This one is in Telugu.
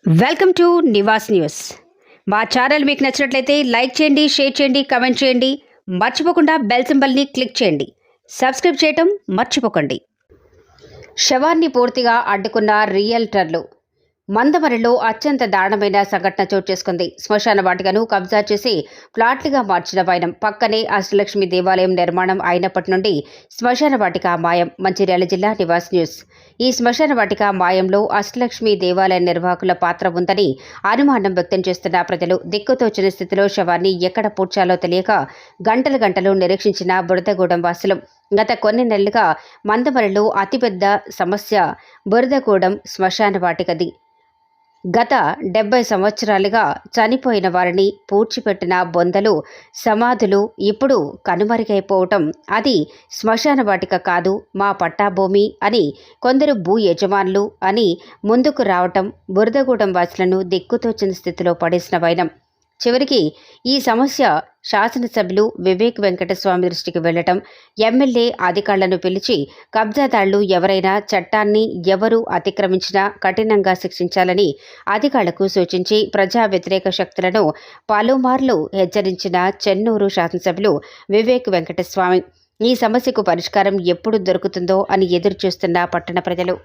Welcome to Nivas news. మా ఛానల్ మీకు నచ్చినట్లయితే లైక్ చేయండి, షేర్ చేయండి, కమెంట్ చేయండి. మర్చిపోకుండా బెల్ సింబల్ని క్లిక్ చేయండి. సబ్స్క్రైబ్ చేయటం మర్చిపోకండి. శవాన్ని పూర్తిగా అడ్డుకున్న రియల్టర్లు. మందమరిలో అత్యంత దారుణమైన సంఘటన చోటు చేసుకుంది. శ్మశాన వాటికను కబ్జా చేసి ప్లాట్లుగా మార్చిన వైనం. పక్కనే అష్టలక్ష్మి దేవాలయం నిర్మాణం అయినప్పటి నుండి శ్మశాన వాటిక మాయం. మంచిర్యాల జిల్లా నివాస్ న్యూస్. ఈ శ్మశాన వాటిక మాయంలో అష్టలక్ష్మి దేవాలయ నిర్వాహకుల పాత్ర ఉందని అనుమానం వ్యక్తం చేస్తున్న ప్రజలు దిక్కుతోచిన స్థితిలో శవాన్ని ఎక్కడ పూడ్చాలో తెలియక గంటలు నిరీక్షించిన బురదగూడెం వాసులు. గత కొన్ని నెలలుగా మందమరిలో అతిపెద్ద సమస్య బురదగూడెం శ్మశాన వాటికది. గత 70 సంవత్సరాలుగా చనిపోయిన వారిని పూడ్చిపెట్టిన బొందలు, సమాధులు ఇప్పుడు కనుమరుగైపోవటం. అది శ్మశాన వాటిక కాదు, మా పట్టాభూమి అని కొందరు భూ యజమానులు అని ముందుకు రావటం బురదగూడెం వాసులను దిక్కుతోచిన స్థితిలో పడేసిన వైనం. చివరికి ఈ సమస్య శాసనసభ్యులు వివేక్ వెంకటస్వామి దృష్టికి వెళ్లటం, ఎమ్మెల్యే అధికారులను పిలిచి కబ్జాదారులు ఎవరైనా చట్టాన్ని ఎవరు అతిక్రమించినా కఠినంగా శిక్షించాలని అధికారులకు సూచించి ప్రజా వ్యతిరేక శక్తులను పలుమార్లు హెచ్చరించిన చెన్నూరు శాసనసభ్యులు వివేక్ వెంకటస్వామి ఈ సమస్యకు పరిష్కారం ఎప్పుడు దొరుకుతుందో అని ఎదురుచూస్తున్న పట్టణ ప్రజలు.